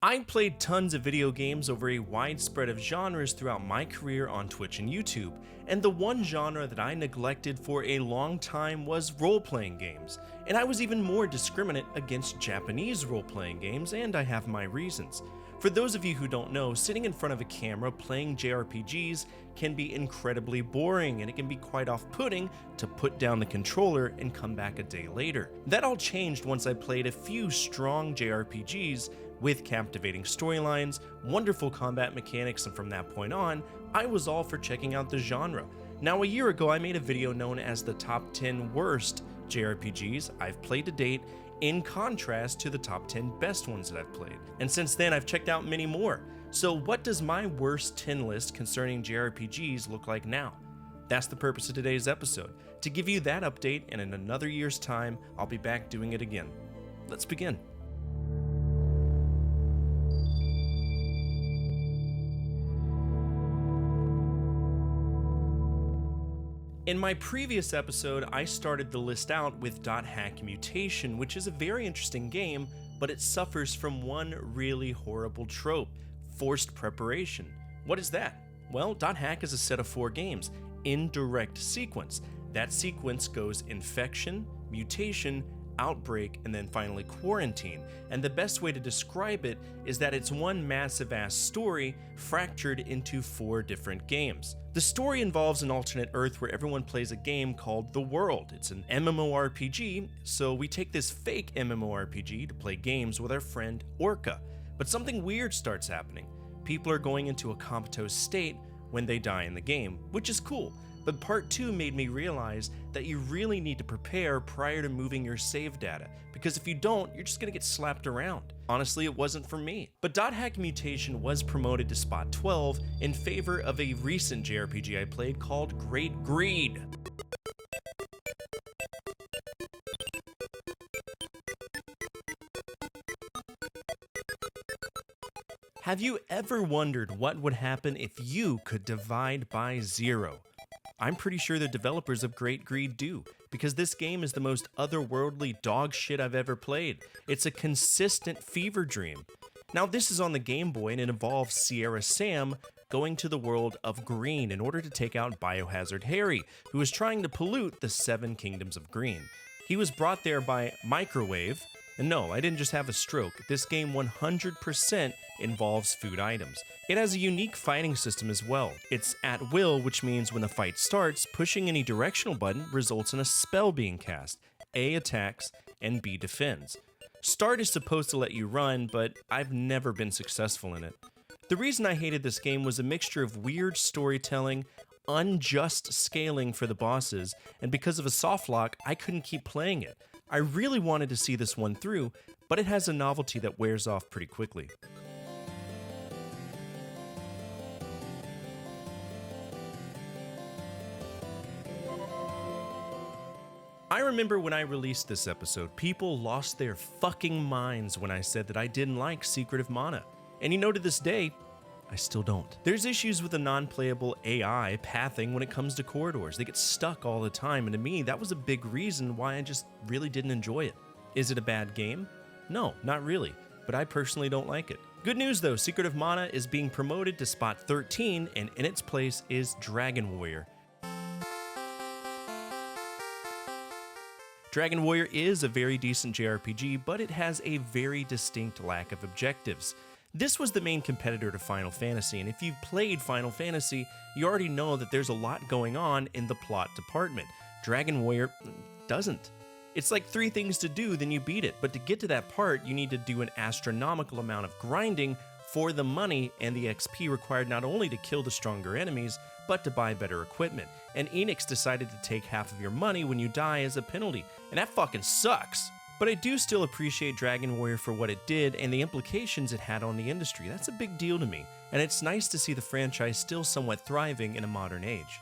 I played tons of video games over a wide spread of genres throughout my career on Twitch and YouTube, and the one genre that I neglected for a long time was role-playing games, and I was even more discriminate against Japanese role-playing games, and I have my reasons. For those of you who don't know, sitting in front of a camera playing JRPGs can be incredibly boring, and it can be quite off-putting to put down the controller and come back a day later. That all changed once I played a few strong JRPGs with captivating storylines, wonderful combat mechanics, and from that point on, I was all for checking out the genre. Now, a year ago, I made a video known as the top 10 worst JRPGs I've played to date, in contrast to the top 10 best ones that I've played. And since then, I've checked out many more. So what does my worst 10 list concerning JRPGs look like now? That's the purpose of today's episode, to give you that update, and in another year's time, I'll be back doing it again. Let's begin. In my previous episode, I started the list out with Hack Mutation, which is a very interesting game, but it suffers from one really horrible trope: forced preparation. What is that? Well, Hack is a set of 4 games, in direct sequence. That sequence goes infection, mutation, outbreak, and then finally quarantine. And the best way to describe it is that it's one massive ass story fractured into 4 different games. The story involves an alternate Earth where everyone plays a game called The World. It's an MMORPG, so we take this fake MMORPG to play games with our friend Orca. But something weird starts happening. People are going into a comatose state when they die in the game, which is cool. But part 2 made me realize that you really need to prepare prior to moving your save data, because if you don't, you're just gonna get slapped around. Honestly, it wasn't for me. But Hack Mutation was promoted to spot 12 in favor of a recent JRPG I played called Great Greed. Have you ever wondered what would happen if you could divide by 0? I'm pretty sure the developers of Great Greed do, because this game is the most otherworldly dog shit I've ever played. It's a consistent fever dream. Now, this is on the Game Boy, and it involves Sierra Sam going to the world of Green in order to take out Biohazard Harry, who is trying to pollute the 7 kingdoms of Green. He was brought there by Microwave, and no, I didn't just have a stroke. This game 100% involves food items. It has a unique fighting system as well. It's at will, which means when the fight starts, pushing any directional button results in a spell being cast. A attacks and B defends. Start is supposed to let you run, but I've never been successful in it. The reason I hated this game was a mixture of weird storytelling, unjust scaling for the bosses, and because of a softlock, I couldn't keep playing it. I really wanted to see this one through, but it has a novelty that wears off pretty quickly. I remember when I released this episode, people lost their fucking minds when I said that I didn't like Secret of Mana. And to this day, I still don't. There's issues with the non-playable AI pathing when it comes to corridors. They get stuck all the time, and to me, that was a big reason why I just really didn't enjoy it. Is it a bad game? No, not really, but I personally don't like it. Good news though, Secret of Mana is being promoted to spot 13, and in its place is Dragon Warrior. Dragon Warrior is a very decent JRPG, but it has a very distinct lack of objectives. This was the main competitor to Final Fantasy, and if you've played Final Fantasy, you already know that there's a lot going on in the plot department. Dragon Warrior doesn't. It's like 3 things to do, then you beat it, but to get to that part, you need to do an astronomical amount of grinding for the money and the XP required not only to kill the stronger enemies, but to buy better equipment. And Enix decided to take half of your money when you die as a penalty, and that fucking sucks. But I do still appreciate Dragon Warrior for what it did and the implications it had on the industry. That's a big deal to me, and it's nice to see the franchise still somewhat thriving in a modern age.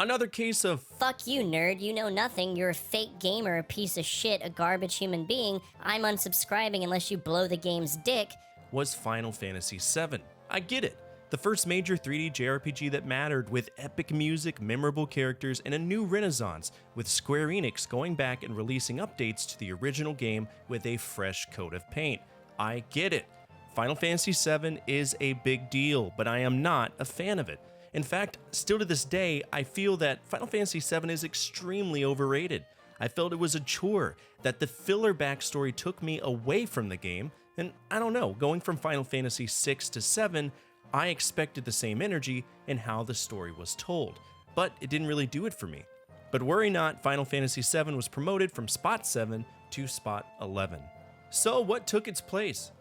Another case of fuck you, nerd, you know nothing, you're a fake gamer, a piece of shit, a garbage human being, I'm unsubscribing unless you blow the game's dick, was Final Fantasy VII. I get it. The first major 3D JRPG that mattered, with epic music, memorable characters, and a new renaissance, with Square Enix going back and releasing updates to the original game with a fresh coat of paint. I get it. Final Fantasy VII is a big deal, but I am not a fan of it. In fact, still to this day, I feel that Final Fantasy VII is extremely overrated. I felt it was a chore, that the filler backstory took me away from the game, and I don't know, going from Final Fantasy VI to VII, I expected the same energy in how the story was told, but it didn't really do it for me. But worry not, Final Fantasy VII was promoted from Spot 7 to Spot 11. So what took its place?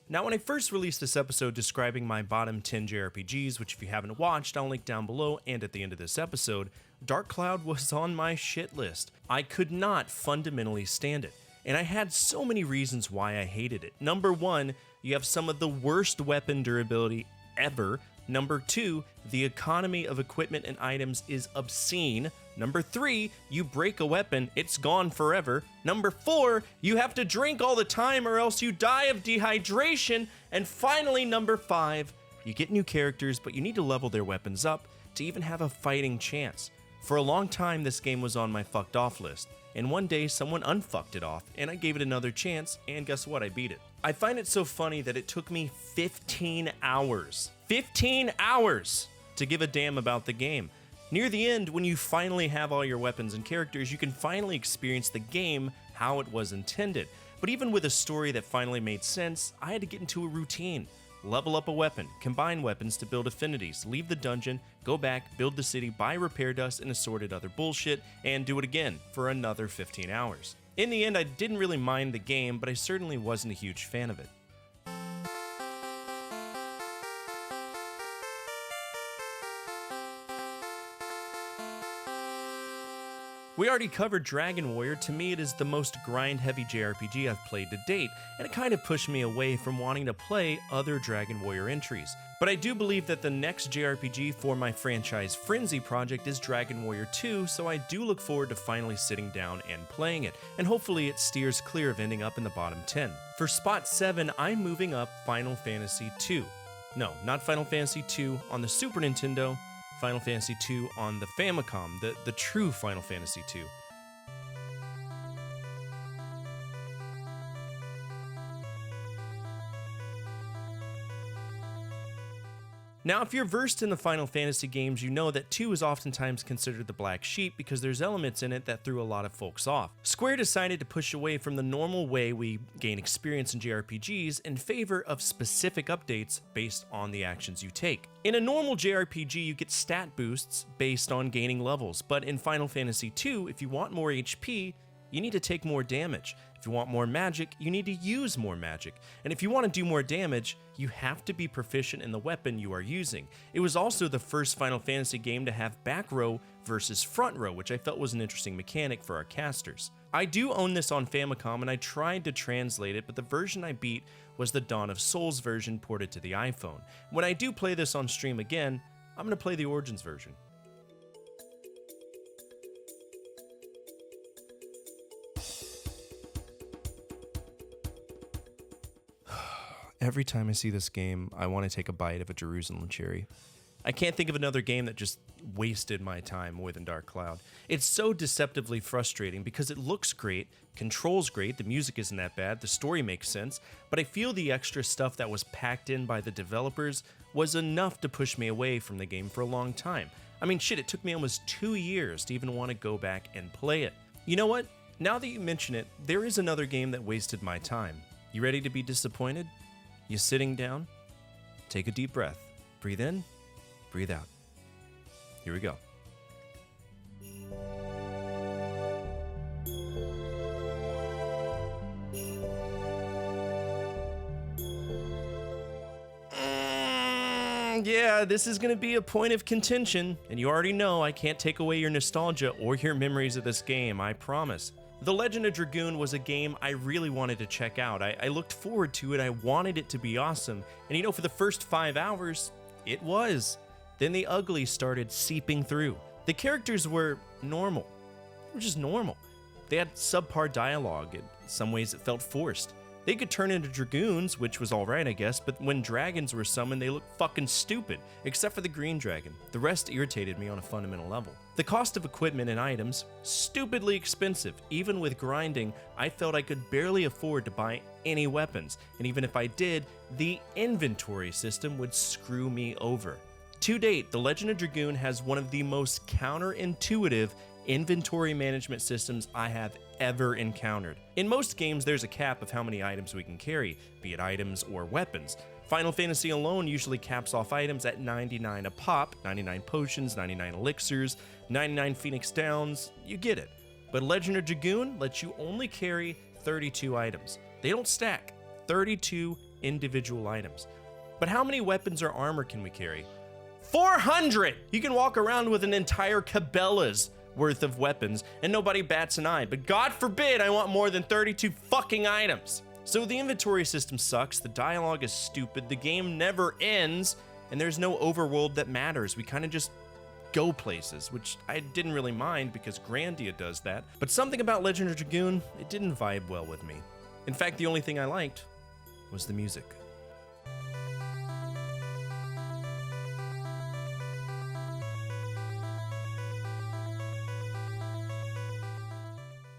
Now, when I first released this episode describing my bottom 10 JRPGs, which if you haven't watched, I'll link down below and at the end of this episode, Dark Cloud was on my shit list. I could not fundamentally stand it, and I had so many reasons why I hated it. Number 1, you have some of the worst weapon durability ever. Number 2, the economy of equipment and items is obscene. Number 3, you break a weapon, it's gone forever. Number 4, you have to drink all the time or else you die of dehydration. And finally, number 5, you get new characters, but you need to level their weapons up to even have a fighting chance. For a long time, this game was on my fucked off list, and one day someone unfucked it off, and I gave it another chance, and guess what? I beat it. I find it so funny that it took me 15 hours. 15 hours to give a damn about the game. Near the end, when you finally have all your weapons and characters, you can finally experience the game how it was intended. But even with a story that finally made sense, I had to get into a routine. Level up a weapon, combine weapons to build affinities, leave the dungeon, go back, build the city, buy repair dust and assorted other bullshit, and do it again for another 15 hours. In the end, I didn't really mind the game, but I certainly wasn't a huge fan of it. We already covered Dragon Warrior. To me, it is the most grind-heavy JRPG I've played to date, and it kind of pushed me away from wanting to play other Dragon Warrior entries. But I do believe that the next JRPG for my franchise Frenzy project is Dragon Warrior 2, so I do look forward to finally sitting down and playing it, and hopefully it steers clear of ending up in the bottom 10. For Spot 7, I'm moving up Final Fantasy II. No, not Final Fantasy II on the Super Nintendo, Final Fantasy II on the Famicom, the true Final Fantasy II. Now, if you're versed in the Final Fantasy games, you know that 2 is oftentimes considered the black sheep because there's elements in it that threw a lot of folks off. Square decided to push away from the normal way we gain experience in JRPGs in favor of specific updates based on the actions you take. In a normal JRPG, you get stat boosts based on gaining levels, but in Final Fantasy II, if you want more HP, you need to take more damage. If you want more magic, you need to use more magic. And if you want to do more damage, you have to be proficient in the weapon you are using. It was also the first Final Fantasy game to have back row versus front row, which I felt was an interesting mechanic for our casters. I do own this on Famicom, and I tried to translate it, but the version I beat was the Dawn of Souls version ported to the iPhone. When I do play this on stream again, I'm going to play the Origins version. Every time I see this game, I want to take a bite of a Jerusalem cherry. I can't think of another game that just wasted my time more than Dark Cloud. It's so deceptively frustrating because it looks great, controls great, the music isn't that bad, the story makes sense, but I feel the extra stuff that was packed in by the developers was enough to push me away from the game for a long time. I mean, shit, it took me almost 2 years to even want to go back and play it. You know what? Now that you mention it, there is another game that wasted my time. You ready to be disappointed? You sitting down? Take a deep breath. Breathe in, breathe out. Here we go. Yeah, this is going to be a point of contention, and you already know I can't take away your nostalgia or your memories of this game, I promise. The Legend of Dragoon was a game I really wanted to check out. I looked forward to it, I wanted it to be awesome, and you know, for the first 5 hours, it was. Then the ugly started seeping through. The characters were normal. which is normal. They had subpar dialogue, in some ways it felt forced. They could turn into dragoons, which was alright I guess, but when dragons were summoned they looked fucking stupid, except for the green dragon. The rest irritated me on a fundamental level. The cost of equipment and items, stupidly expensive. Even with grinding, I felt I could barely afford to buy any weapons, and even if I did, the inventory system would screw me over. To date, The Legend of Dragoon has one of the most counterintuitive inventory management systems I have ever encountered. In most games, there's a cap of how many items we can carry, be it items or weapons. Final Fantasy alone usually caps off items at 99 a pop, 99 potions, 99 elixirs, 99 Phoenix Downs, you get it. But Legend of Dragoon lets you only carry 32 items. They don't stack, 32 individual items. But how many weapons or armor can we carry? 400! You can walk around with an entire Cabela's worth of weapons and nobody bats an eye, but God forbid I want more than 32 fucking items. So the inventory system sucks, the dialogue is stupid, the game never ends, and there's no overworld that matters. We kind of just go places, which I didn't really mind because Grandia does that, but something about Legend of Dragoon, it didn't vibe well with me. In fact, the only thing I liked was the music.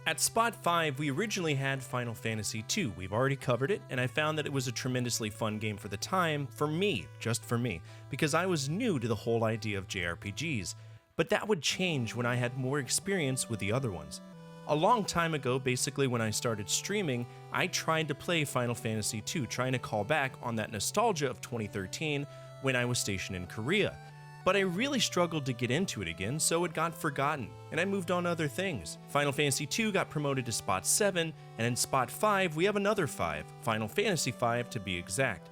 At spot 5, we originally had Final Fantasy II. We've already covered it, and I found that it was a tremendously fun game for the time, for me, just for me, because I was new to the whole idea of JRPGs. But that would change when I had more experience with the other ones. A long time ago, basically when I started streaming, I tried to play Final Fantasy II, trying to call back on that nostalgia of 2013 when I was stationed in Korea. But I really struggled to get into it again, so it got forgotten, and I moved on to other things. Final Fantasy II got promoted to spot 7, and in spot 5 we have another 5, Final Fantasy V to be exact.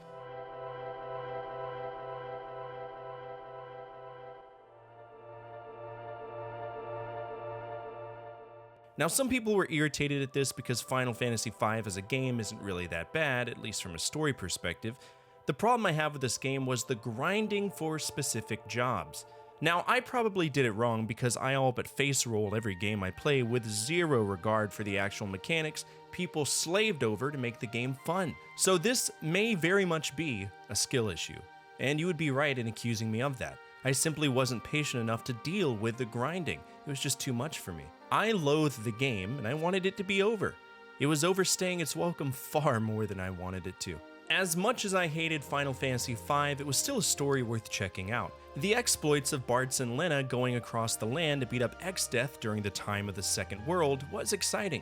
Now some people were irritated at this because Final Fantasy V as a game isn't really that bad, at least from a story perspective. The problem I have with this game was the grinding for specific jobs. Now, I probably did it wrong because I all but face roll every game I play with zero regard for the actual mechanics people slaved over to make the game fun. So this may very much be a skill issue, and you would be right in accusing me of that. I simply wasn't patient enough to deal with the grinding. It was just too much for me. I loathed the game, and I wanted it to be over. It was overstaying its welcome far more than I wanted it to. As much as I hated Final Fantasy V, it was still a story worth checking out. The exploits of Bartz and Lena going across the land to beat up Exdeath during the time of the Second World was exciting.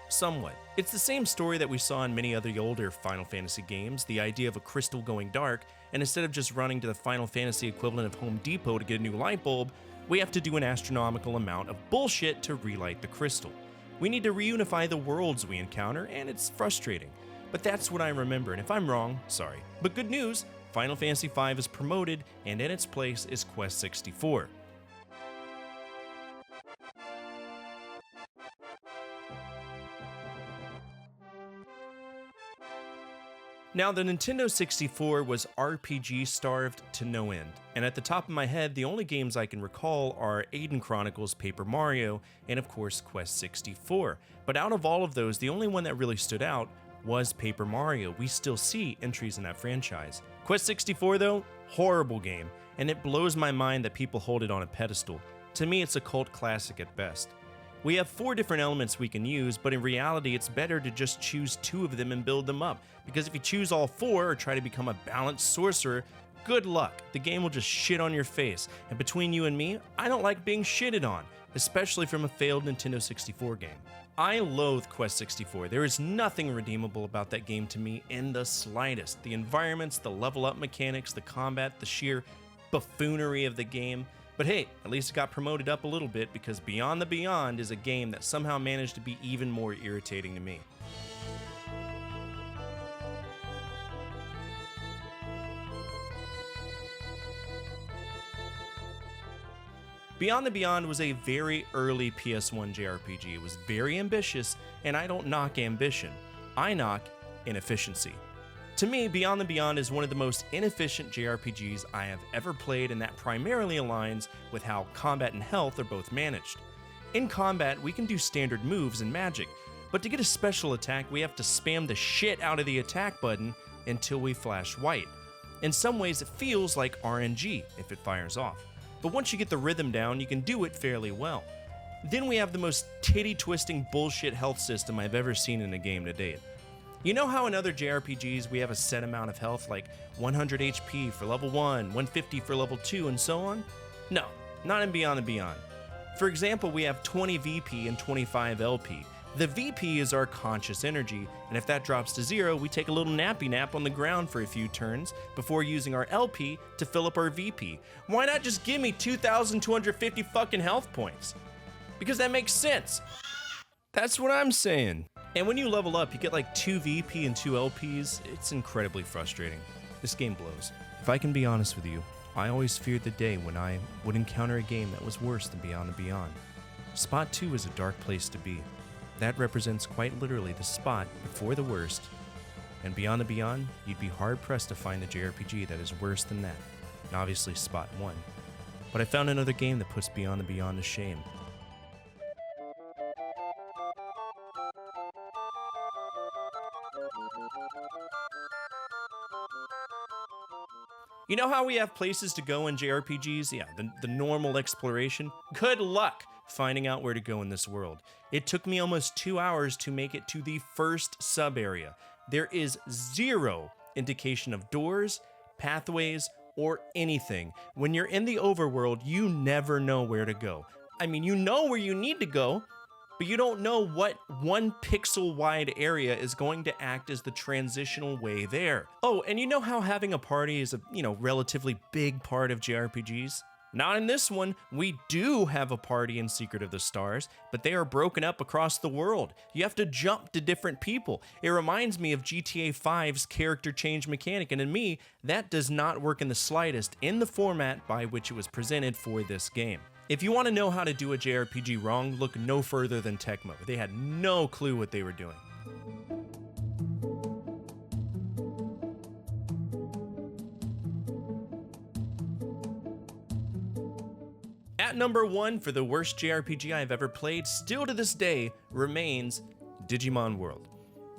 Somewhat. It's the same story that we saw in many other older Final Fantasy games, the idea of a crystal going dark, and instead of just running to the Final Fantasy equivalent of Home Depot to get a new light bulb, we have to do an astronomical amount of bullshit to relight the crystal. We need to reunify the worlds we encounter, and it's frustrating. But that's what I remember, and if I'm wrong, sorry. But good news, Final Fantasy V is promoted, and in its place is Quest 64. Now, the Nintendo 64 was RPG starved to no end, and at the top of my head, the only games I can recall are Aiden Chronicles, Paper Mario, and of course Quest 64. But out of all of those, the only one that really stood out was Paper Mario. We still see entries in that franchise. Quest 64 though, horrible game, and it blows my mind that people hold it on a pedestal. To me, it's a cult classic at best. We have 4 different elements we can use, but in reality, it's better to just choose 2 of them and build them up, because if you choose all 4 or try to become a balanced sorcerer, good luck. The game will just shit on your face, and between you and me, I don't like being shitted on, especially from a failed Nintendo 64 game. I loathe Quest 64. There is nothing redeemable about that game to me in the slightest. The environments, the level up mechanics, the combat, the sheer buffoonery of the game. But hey, at least it got promoted up a little bit because Beyond the Beyond is a game that somehow managed to be even more irritating to me. Beyond the Beyond was a very early PS1 JRPG. It was very ambitious, and I don't knock ambition. I knock inefficiency. To me, Beyond the Beyond is one of the most inefficient JRPGs I have ever played, and that primarily aligns with how combat and health are both managed. In combat, we can do standard moves and magic, but to get a special attack, we have to spam the shit out of the attack button until we flash white. In some ways, it feels like RNG if it fires off, but once you get the rhythm down, you can do it fairly well. Then we have the most titty-twisting bullshit health system I've ever seen in a game to date. You know how in other JRPGs we have a set amount of health, like 100 HP for level 1, 150 for level 2, and so on? No, not in Beyond and Beyond. For example, we have 20 VP and 25 LP. The VP is our conscious energy, and if that drops to 0, we take a little nappy nap on the ground for a few turns before using our LP to fill up our VP. Why not just give me 2,250 fucking health points? Because that makes sense. That's what I'm saying. And when you level up, you get like 2 VP and 2 LPs. It's incredibly frustrating. This game blows. If I can be honest with you, I always feared the day when I would encounter a game that was worse than Beyond and Beyond. Spot 2 is a dark place to be. That represents quite literally the spot before the worst. And Beyond and Beyond, you'd be hard-pressed to find a JRPG that is worse than that. And obviously Spot 1. But I found another game that puts Beyond and Beyond to shame. You know how we have places to go in JRPGs? Yeah, the normal exploration. Good luck finding out where to go in this world. It took me almost 2 hours to make it to the first sub-area. There is zero indication of doors, pathways, or anything. When you're in the overworld, you never know where to go. I mean, you know where you need to go, but you don't know what 1 pixel wide area is going to act as the transitional way there. Oh, and you know how having a party is a, relatively big part of JRPGs? Not in this one. We do have a party in Secret of the Stars, but they are broken up across the world. You have to jump to different people. It reminds me of GTA 5's character change mechanic, and in me, that does not work in the slightest in the format by which it was presented for this game. If you want to know how to do a JRPG wrong, look no further than Tecmo. They had no clue what they were doing. At number 1 for the worst JRPG I've ever played, still to this day, remains Digimon World.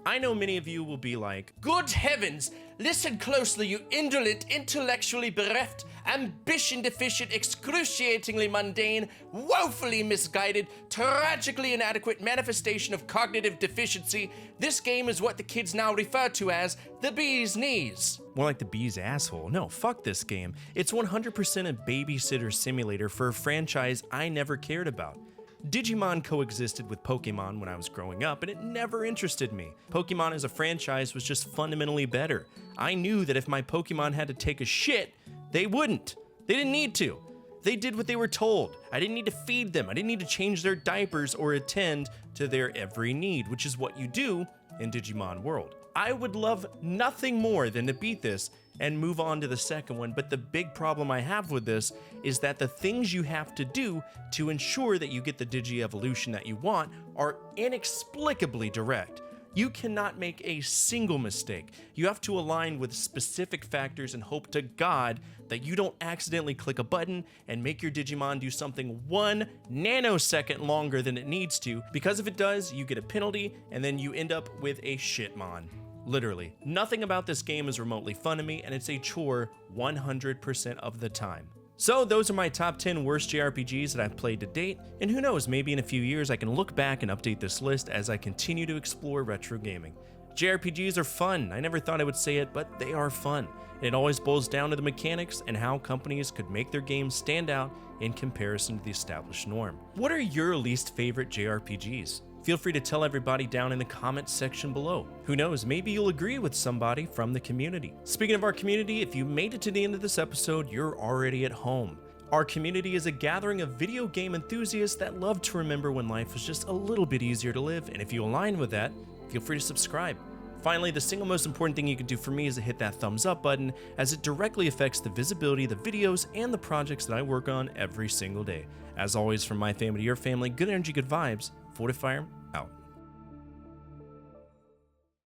I know many of you will be like, "Good heavens! Listen closely, you indolent, intellectually bereft, ambition-deficient, excruciatingly mundane, woefully misguided, tragically inadequate manifestation of cognitive deficiency. This game is what the kids now refer to as the bee's knees." More like the bee's asshole. No, fuck this game. It's 100% a babysitter simulator for a franchise I never cared about. Digimon coexisted with Pokemon when I was growing up, and it never interested me. Pokemon as a franchise was just fundamentally better. I knew that if my Pokemon had to take a shit, they wouldn't. They didn't need to. They did what they were told. I didn't need to feed them. I didn't need to change their diapers or attend to their every need, which is what you do in Digimon World. I would love nothing more than to beat this and move on to the second one, but the big problem I have with this is that the things you have to do to ensure that you get the Digi-evolution that you want are inexplicably direct. You cannot make a single mistake. You have to align with specific factors and hope to God that you don't accidentally click a button and make your Digimon do something 1 nanosecond longer than it needs to, because if it does, you get a penalty and then you end up with a shitmon. Literally, nothing about this game is remotely fun to me, and it's a chore 100% of the time. So those are my top 10 worst JRPGs that I've played to date, and who knows, maybe in a few years I can look back and update this list as I continue to explore retro gaming. JRPGs are fun. I never thought I would say it, but they are fun. And it always boils down to the mechanics and how companies could make their games stand out in comparison to the established norm. What are your least favorite JRPGs? Feel free to tell everybody down in the comments section below. Who knows, maybe you'll agree with somebody from the community. Speaking of our community, if you made it to the end of this episode, you're already at home. Our community is a gathering of video game enthusiasts that love to remember when life was just a little bit easier to live, and if you align with that, feel free to subscribe. Finally, the single most important thing you can do for me is to hit that thumbs up button, as it directly affects the visibility of the videos and the projects that I work on every single day. As always, from my family to your family, good energy, good vibes. Fortefyre, out.